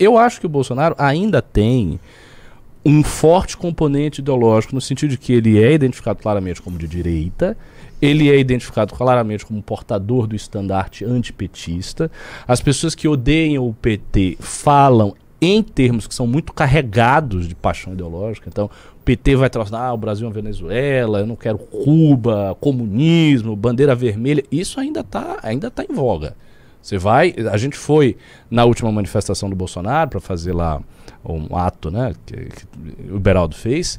Eu acho que o Bolsonaro ainda tem um forte componente ideológico, no sentido de que ele é identificado claramente como de direita, ele é identificado claramente como portador do estandarte antipetista. As pessoas que odeiam o PT falam em termos que são muito carregados de paixão ideológica. Então, o PT vai trazer, o Brasil é uma Venezuela, eu não quero Cuba, comunismo, bandeira vermelha. Isso ainda tá em voga. A gente foi na última manifestação do Bolsonaro para fazer lá um ato, né, que o Beraldo fez,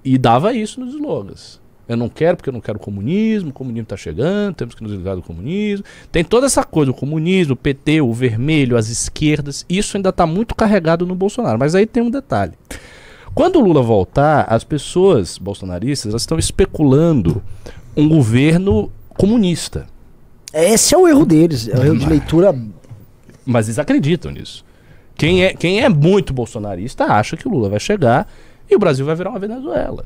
e dava isso nos slogans. Eu não quero porque eu não quero comunismo, o comunismo está chegando, temos que nos livrar do comunismo. Tem toda essa coisa, o comunismo, o PT, o vermelho, as esquerdas, isso ainda está muito carregado no Bolsonaro. Mas aí tem um detalhe. Quando o Lula voltar, as pessoas bolsonaristas elas estão especulando um governo comunista. Esse é o erro deles, é o erro de leitura. Mas eles acreditam nisso. Quem é muito bolsonarista acha que o Lula vai chegar e o Brasil vai virar uma Venezuela.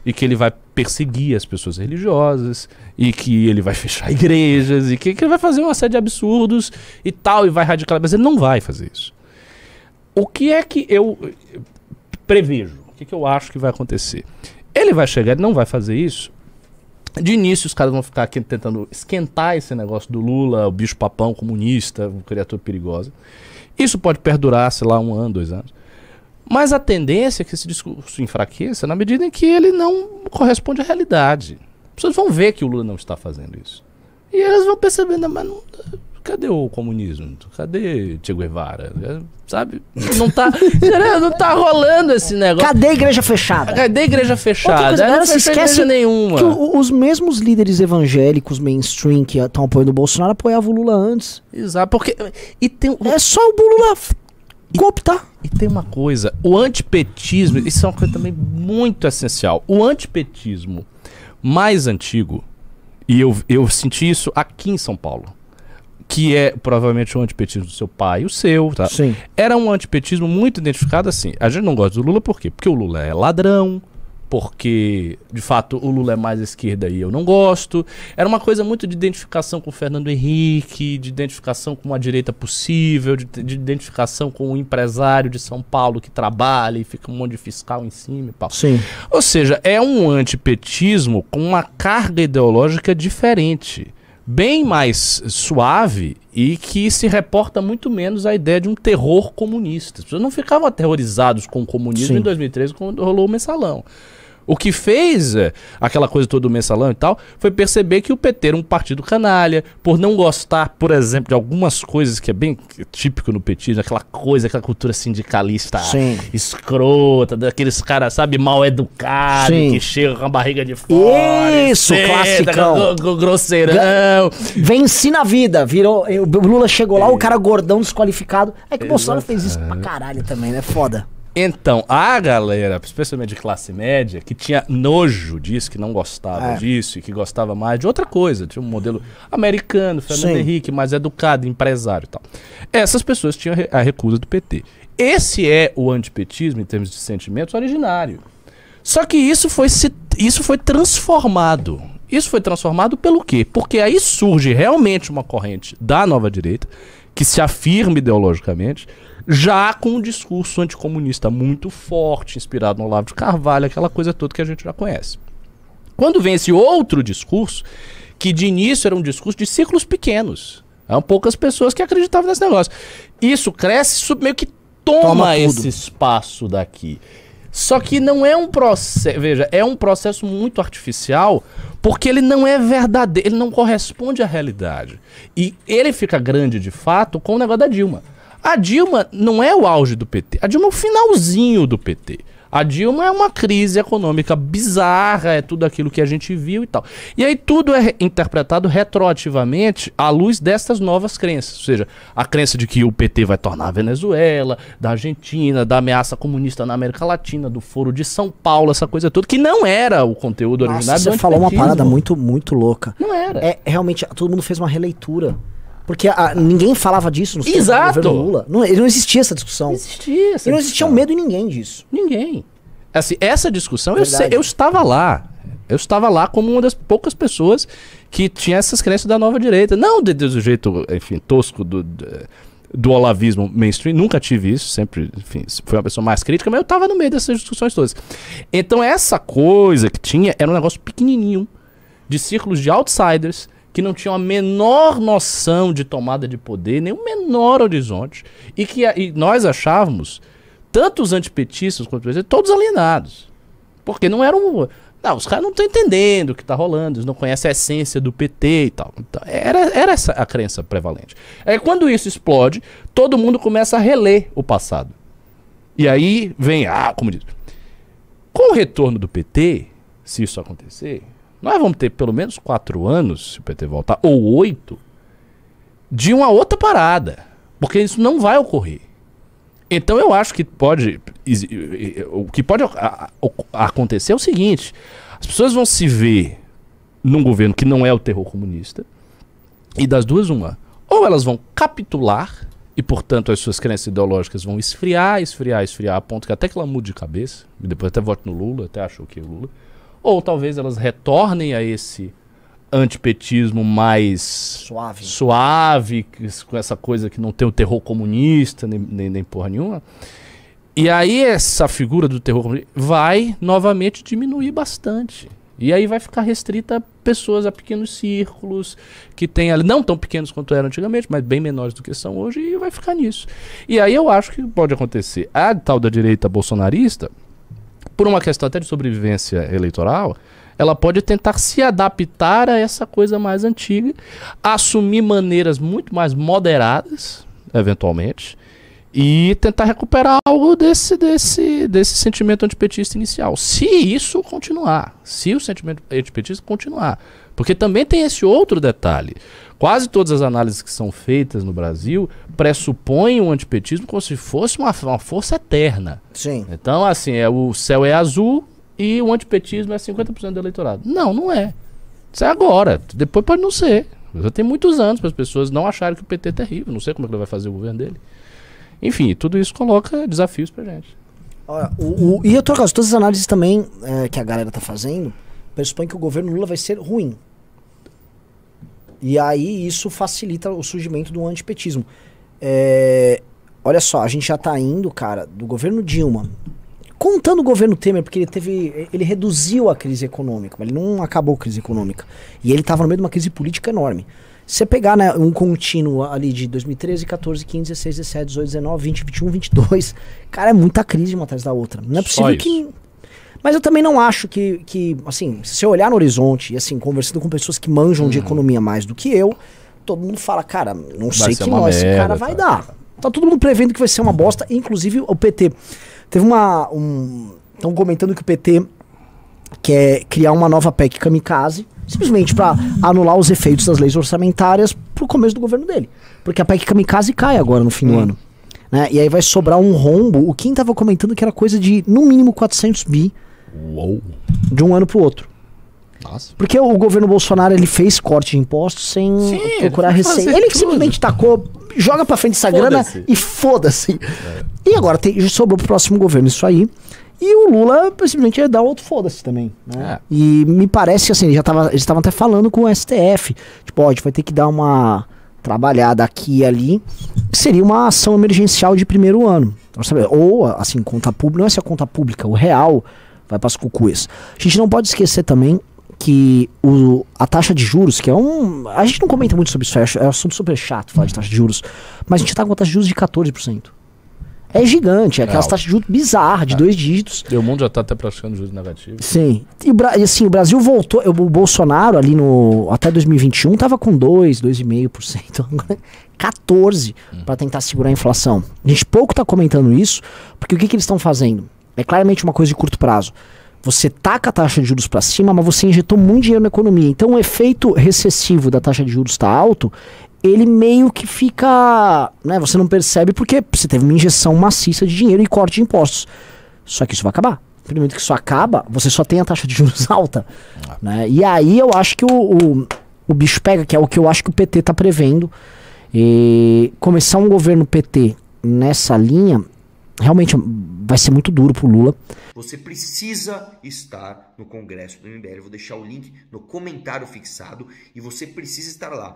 E que ele vai perseguir as pessoas religiosas, e que ele vai fechar igrejas, e que ele vai fazer uma série de absurdos e tal, e vai radicalizar. Mas ele não vai fazer isso. O que é que eu prevejo? O que eu acho que vai acontecer? Ele vai chegar, ele não vai fazer isso. De início, os caras vão ficar aqui tentando esquentar esse negócio do Lula, o bicho-papão comunista, criatura perigosa. Isso pode perdurar, sei lá, 1 ano, 2 anos. Mas a tendência é que esse discurso enfraqueça na medida em que ele não corresponde à realidade. As pessoas vão ver que o Lula não está fazendo isso. E elas vão percebendo, mas não, cadê o comunismo? Cadê Che Guevara? Sabe? Não tá rolando esse negócio. Cadê a igreja fechada? Cadê a igreja fechada? Coisa, não se esquece nenhuma. Que os mesmos líderes evangélicos mainstream que estão apoiando o Bolsonaro apoiavam o Lula antes. Exato, porque... É só o Lula cooptar. E tem uma coisa, o antipetismo, isso é uma coisa também muito essencial. O antipetismo mais antigo, e eu senti isso aqui em São Paulo, que é provavelmente o antipetismo do seu pai e o seu, tá? Sim. Era um antipetismo muito identificado assim. A gente não gosta do Lula por quê? Porque o Lula é ladrão, porque, de fato, o Lula é mais à esquerda e eu não gosto. Era uma coisa muito de identificação com o Fernando Henrique, de identificação com uma direita possível, de identificação com o empresário de São Paulo que trabalha e fica um monte de fiscal em cima e tal. Sim. Ou seja, é um antipetismo com uma carga ideológica diferente, bem mais suave e que se reporta muito menos à ideia de um terror comunista. As pessoas não ficavam aterrorizados com o comunismo em 2013 quando rolou o Mensalão. O que fez aquela coisa toda do Mensalão e tal, foi perceber que o PT era um partido canalha, por não gostar, por exemplo, de algumas coisas que é bem típico no petismo, aquela cultura sindicalista escrota, daqueles caras, sabe, mal educados, que chegam com a barriga de fora. Isso, classicão. Grosseirão. Vence na vida, virou, o Lula chegou lá, o cara gordão, desqualificado. É que o Bolsonaro fez isso pra caralho também, né? Foda. Então, a galera, especialmente de classe média, que tinha nojo disso, que não gostava disso e que gostava mais de outra coisa, tinha um modelo americano, Fernando Henrique, mais educado, empresário e tal. Essas pessoas tinham a recusa do PT. Esse é o antipetismo, em termos de sentimentos, originário. Só que isso foi transformado. Isso foi transformado pelo quê? Porque aí surge realmente uma corrente da nova direita, que se afirma ideologicamente, já com um discurso anticomunista muito forte, inspirado no Olavo de Carvalho, aquela coisa toda que a gente já conhece. Quando vem esse outro discurso, que de início era um discurso de círculos pequenos, eram poucas pessoas que acreditavam nesse negócio. Isso cresce, isso meio que toma esse espaço daqui. Só que não é um processo, veja, é um processo muito artificial, porque ele não é verdadeiro, ele não corresponde à realidade. E ele fica grande de fato com o negócio da Dilma. A Dilma não é o auge do PT, a Dilma é o finalzinho do PT. A Dilma é uma crise econômica bizarra, é tudo aquilo que a gente viu e tal. E aí tudo é interpretado retroativamente à luz dessas novas crenças. Ou seja, a crença de que o PT vai tornar a Venezuela, da Argentina, da ameaça comunista na América Latina, do Foro de São Paulo, essa coisa toda, que não era o conteúdo originário do você falou uma parada muito, muito louca. Não era. É, realmente, todo mundo fez uma releitura. Porque ninguém falava disso no governo Lula. Não existia essa discussão. Não existia essa e não existia medo em ninguém disso. Ninguém. Assim, essa discussão, eu estava lá. Eu estava lá como uma das poucas pessoas que tinha essas crenças da nova direita. Não do jeito, enfim, tosco do olavismo mainstream, nunca tive isso, sempre, enfim, fui uma pessoa mais crítica, mas eu tava no meio dessas discussões todas. Então essa coisa que tinha era um negócio pequenininho, de círculos de outsiders, que não tinham a menor noção de tomada de poder, nem o menor horizonte, e nós achávamos, tanto os antipetistas quanto os presidentes, todos alienados. Porque não eram... Não, os caras não estão entendendo o que está rolando, eles não conhecem a essência do PT e tal. Então, era essa a crença prevalente. Aí quando isso explode, todo mundo começa a reler o passado. E aí vem, como diz, com o retorno do PT, se isso acontecer, nós vamos ter pelo menos 4 anos, se o PT voltar, ou 8, de uma outra parada. Porque isso não vai ocorrer. Então eu acho que o que pode acontecer é o seguinte: as pessoas vão se ver num governo que não é o terror comunista, e das duas uma, ou elas vão capitular e portanto as suas crenças ideológicas vão esfriar, a ponto que até que ela mude de cabeça, e depois até vote no Lula, até achou que é o Lula, ou talvez elas retornem a esse antipetismo mais suave, com essa coisa que não tem o terror comunista, nem porra nenhuma. E aí essa figura do terror comunista vai novamente diminuir bastante. E aí vai ficar restrita a pessoas, a pequenos círculos, que tem ali, não tão pequenos quanto eram antigamente, mas bem menores do que são hoje, e vai ficar nisso. E aí eu acho que pode acontecer a tal da direita bolsonarista, por uma questão até de sobrevivência eleitoral, ela pode tentar se adaptar a essa coisa mais antiga, assumir maneiras muito mais moderadas, eventualmente, e tentar recuperar algo desse sentimento antipetista inicial. Se isso continuar, se o sentimento antipetista continuar. Porque também tem esse outro detalhe. Quase todas as análises que são feitas no Brasil pressupõem o antipetismo como se fosse uma força eterna. Sim. Então, assim, o céu é azul e o antipetismo é 50% do eleitorado. Não, não é. Isso é agora. Depois pode não ser. Já tem muitos anos para as pessoas não acharem que o PT é terrível. Não sei como é que ele vai fazer o governo dele. Enfim, tudo isso coloca desafios pra gente. Olha, e outra coisa, todas as análises também que a galera tá fazendo pressupõem que o governo Lula vai ser ruim. E aí isso facilita o surgimento do antipetismo. Olha só, a gente já tá indo, cara, do governo Dilma, contando o governo Temer, porque ele reduziu a crise econômica, mas ele não acabou a crise econômica. E ele tava no meio de uma crise política enorme. Se você pegar, né, um contínuo ali de 2013, 14, 15, 16, 17, 18, 19, 20, 21, 22, cara, é muita crise uma atrás da outra. Não é possível que... Mas eu também não acho que, assim, se você olhar no horizonte e, assim, conversando com pessoas que manjam de economia mais do que eu, todo mundo fala, cara, não sei que nós esse cara vai dar. Tá todo mundo prevendo que vai ser uma bosta, inclusive o PT. Teve estão comentando que o PT quer criar uma nova PEC kamikaze, simplesmente para anular os efeitos das leis orçamentárias pro começo do governo dele. Porque a PEC kamikaze cai agora no fim do ano. Né? E aí vai sobrar um rombo. O Kim tava comentando que era coisa de, no mínimo, 400 bi. Uou. De um ano pro outro. Nossa. Porque o governo Bolsonaro, ele fez corte de impostos sem procurar receita. Ele simplesmente tacou, joga pra frente essa grana e foda-se. E agora sobrou pro próximo governo isso aí. E o Lula simplesmente ia dar outro foda-se também. Né? E me parece assim, eles estavam até falando com o STF. Tipo, a gente vai ter que dar uma trabalhada aqui e ali. Seria uma ação emergencial de primeiro ano. Ou, assim, conta pública, não é só conta pública, o real vai para as cucuias. A gente não pode esquecer também que a taxa de juros, que é a gente não comenta muito sobre isso, é um assunto super chato falar de taxa de juros, mas a gente tá com uma taxa de juros de 14%. É gigante, é aquelas taxas de juros bizarras, de 2 dígitos. E o mundo já tá até praticando juros negativos. Sim. E assim, o Brasil voltou, o Bolsonaro ali até 2021 tava com 2,5%. 14% para tentar segurar a inflação. A gente pouco tá comentando isso, porque o que eles estão fazendo? É claramente uma coisa de curto prazo. Você taca a taxa de juros para cima, mas você injetou muito dinheiro na economia. Então o efeito recessivo da taxa de juros está alto, ele meio que fica, né, você não percebe porque você teve uma injeção maciça de dinheiro e corte de impostos. Só que isso vai acabar. No momento que isso acaba, você só tem a taxa de juros alta. Né? E aí eu acho que o bicho pega, que é o que eu acho que o PT está prevendo. E começar um governo PT nessa linha, realmente vai ser muito duro pro Lula. Você precisa estar no Congresso do MBL. Eu vou deixar o link no comentário fixado e você precisa estar lá.